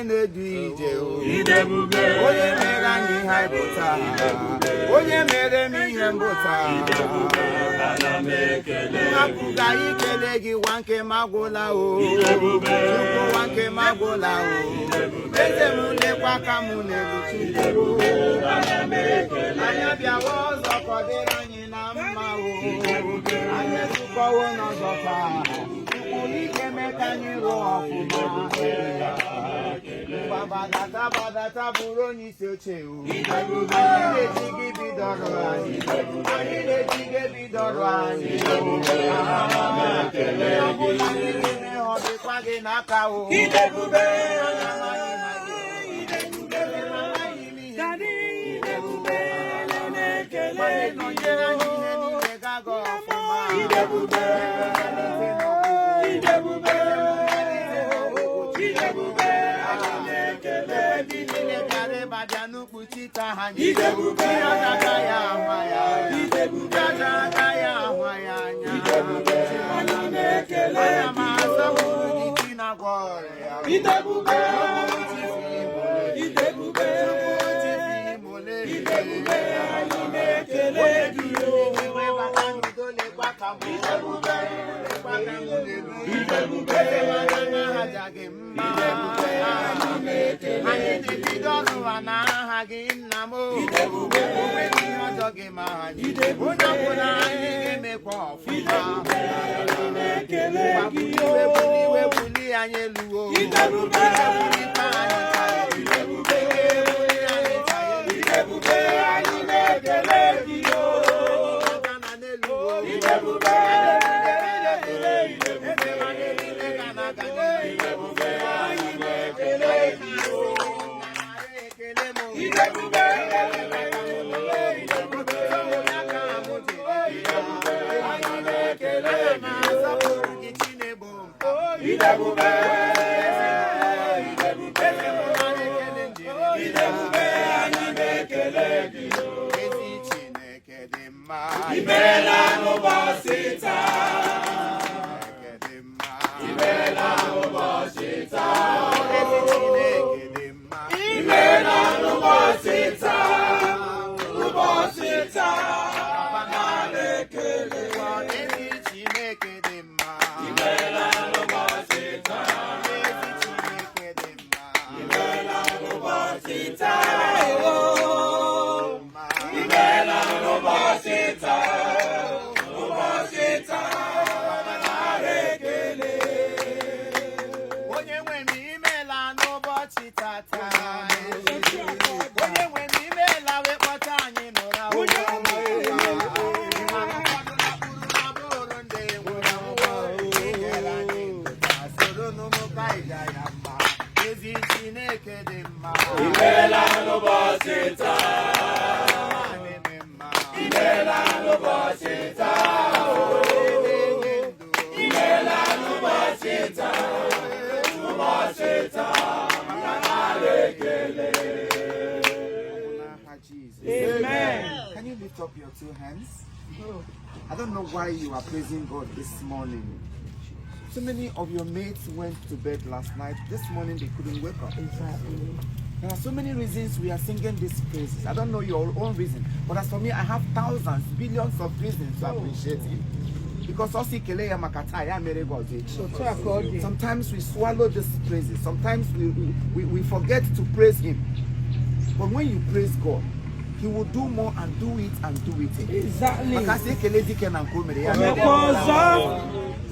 na-edu ije onye mere anyị ihe bụta onye mere m ihe mbụta hapụ ka anyị kelee gị nwa nke magwụla o Chukwu nwa nke magwụla o eze m lekwa ka m na-elu Chukwu anya bịawa ọzọ ka ọ dịrị anyị na mma o anyị ezukọwo n'ọzọ taa ike mee ka anyị rụọ ọfụma gbadata bụrụ onye isi oche o anyị na-eji gị bidoro anyị na-eji gị bidoro anyị ọ bụla gị na-eme ọ dịkwa gị n'aka o nọnyere anyị ihe niile gaga ọfụma n'ukpuchite ha aka ya ahwa ya aka ya ahwa ya anya ana m asọpụrụ gị chi na-agwọ ọrịa anyị na-ebido ọnụwa n'aha gị nna m onwe ihe ọjọọ gị ma anyị onye ọbụla anyị ga-emekwa ọfụma iwe buli anyị eluwo Amen. Can you lift up your two hands? I don't know why you are praising God this morning. So many of your mates went to bed last night. This morning they couldn't wake up. Exactly. There are so many reasons we are singing these praises. I don't know your own reason, but as for me, I have thousands, billions of reasons to appreciate Him. Because sometimes we swallow these praises. Sometimes we forget to praise Him. But when you praise God, He will do more and do it and do it. Exactly.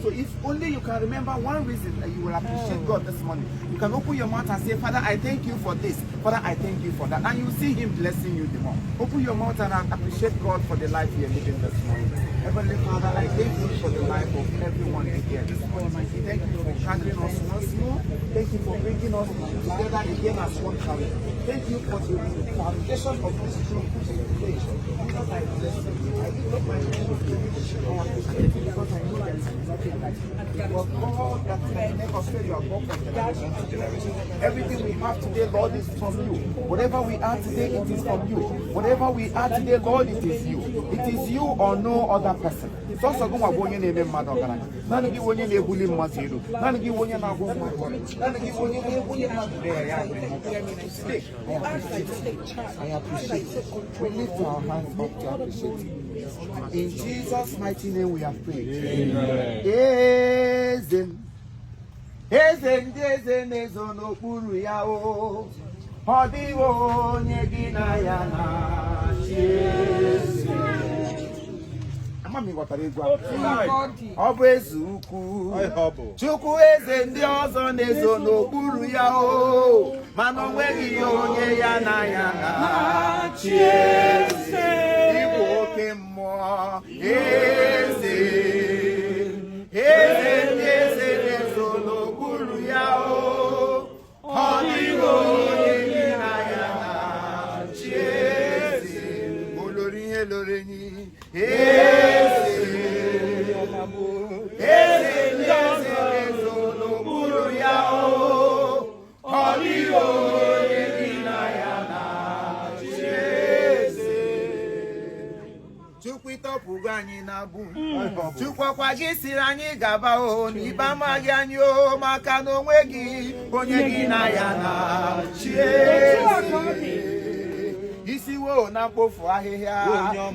So if only you can remember one reason that you will appreciate God this morning, you can open your mouth and say, Father, I thank you for this. Father, I thank you for that. And you see Him blessing you the more. Open your mouth and appreciate God for the life you are living this morning. Heavenly Father, I thank you for the life of everyone here this morning. Thank you for gathering us once more. Thank you for bringing us together again as one family. Thank you for the foundation of this true because I bless you. I lift up my hands to you because I know that Everything we have today, Lord, is from you. Whatever we are today, it is from you. Whatever we are today, Lord, it is you. It is you or no other person. So go going in a man of God. None of you when you're bully Maziru. None of you when you're not going. None of you when you're bully I appreciate. We lift our hands up to appreciate. In Jesus' mighty name we have prayed. Amen. Ezen ezono kuru ya o. Hodiwo nyegina ya na Jesu. Amami watara egwa. Obu ezuku. Chukwu eze ndị ọzọ na-ezono kuru ya o. Mana onweghị onye ya na Jesu. Igbo oke mmụọ. Chukwakwa gị siri anyị gaba o n'ibe amaghị anyị o maka na onwe gị onye gị na ya na isiwo na mkpofu ahịhịa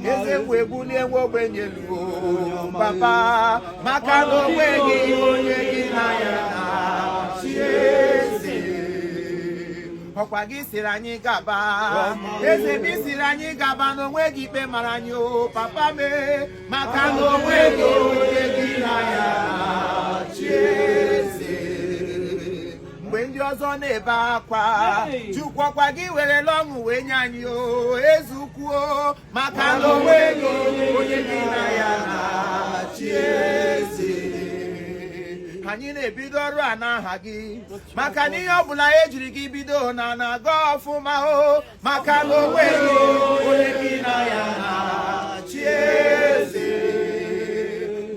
eze kwe bulie nwe ogbenye luo papa maka na onwe gị onye gị na ya na ọkwa gị siri anyị gaba eze bi siri anyị gaba na onwe gị ikpe mara anyị o papa me maka na onwe gị onye gị na ya mgbe ndị ọzọ na-ebe akwa Chukwukwa gị were ọṅụ wee nye anyị o ezukwuo maka na onwe gị onye gị na ya na anyị na-ebido ọrụ a n'aha gị maka na ihe ọbụla ejiri gị bido na-aga ọfụma o maka na onwe gị onye gị na ya na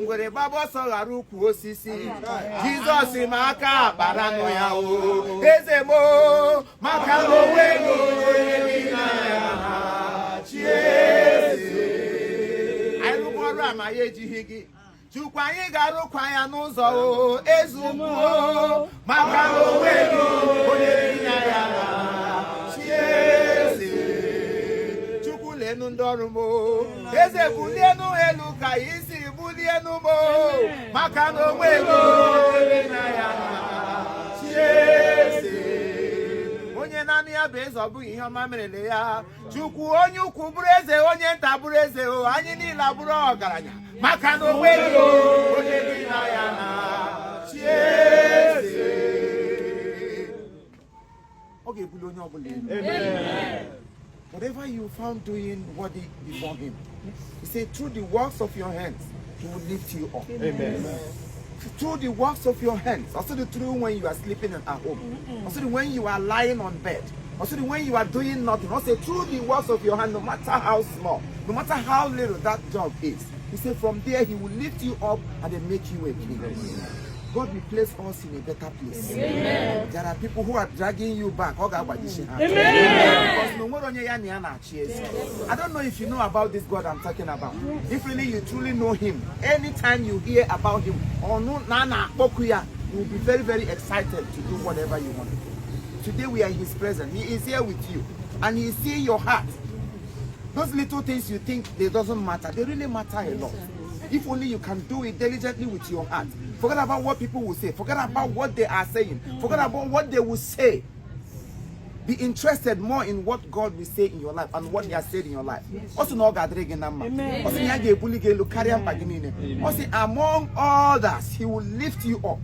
ngwere gbaba ọsọ ghara ukwu osisi Jizọs ma aka akpara nụ ya o eze mo maka na onwe gị onye gị na ya na anyị rụkwa ọrụ a ma ya ejighị gị Chukwu anyị ga-arụkwa ya n'ụzọ o ezukwuo maka na onwe gị onye gị na ya na Chukwu lenu ndị ọrụ m eze bulienu elu ka isi bulienu m maka na onwe gị onye gị na ya na onye naanị ya bụ eze ọ bụghị ihe ọma merele ya Chukwu onye ukwu bụrụ eze onye nta bụrụ eze o anyị niile abụrụ ọgaranya maka na onwe gị onye gị na ya na ọ ga-ebuli onye ọbụla elu. Whatever you found doing worthy before him, he said through the works of your hands he will lift you up. Amen. Through the works of your hands, also through when you are sleeping at home, also when you are lying on bed, also when you are doing nothing, also through the works of your hand, no matter how small, no matter how little that job is, he said from there he will lift you up and then make you a king. God will place us in a better place. Amen. There are people who are dragging you back. Amen. I don't know if you know about this God I'm talking about. If really you truly know him, anytime you hear about him, you will be very, very excited to do whatever you want to do. Today we are in his presence. He is here with you. And he is seeing your heart. Those little things you think they doesn't matter, they really matter a lot. If only you can do it diligently with your heart. Forget about what people will say. Forget about what they are saying. Forget about what they will say. Be interested more in what God will say in your life and what he has said in your life. Also, no God also, among others, he will lift you up.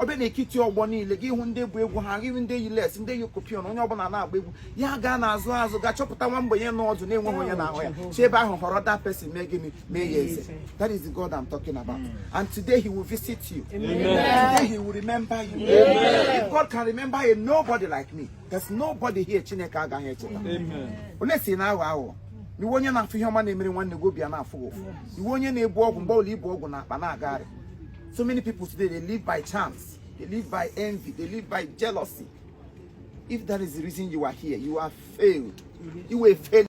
obe na-ekiti ọgbọ niile gị hụ ndị bụ egwu ha gị ndị yi les ndị yi kopion onye ọbụla na-agba egwu ya gaa n'azụ ga chọpụta nwa mgbenye n'ọdụ na-enweghị onye na-ahụ ya chi ebe ahụ họrọ that person mee gịnị mee ya eze. That is the God I'm talking about. And today he will visit you. Today he will remember you. If God can remember a nobody like me, there's nobody here Chineke agaghị echeta. Onye si na aghọ iwe onye na-afụ ihe ọma na-emere nwanne gị obi a na-afụ ụfụ, iwe onye na-ebu ọgwụ mgbe ụlọ ibu ọgwụ na-akpa na-agagharị. So many people today, they live by chance, they live by envy, they live by jealousy. If that is the reason you are here, you are failed. You will fail.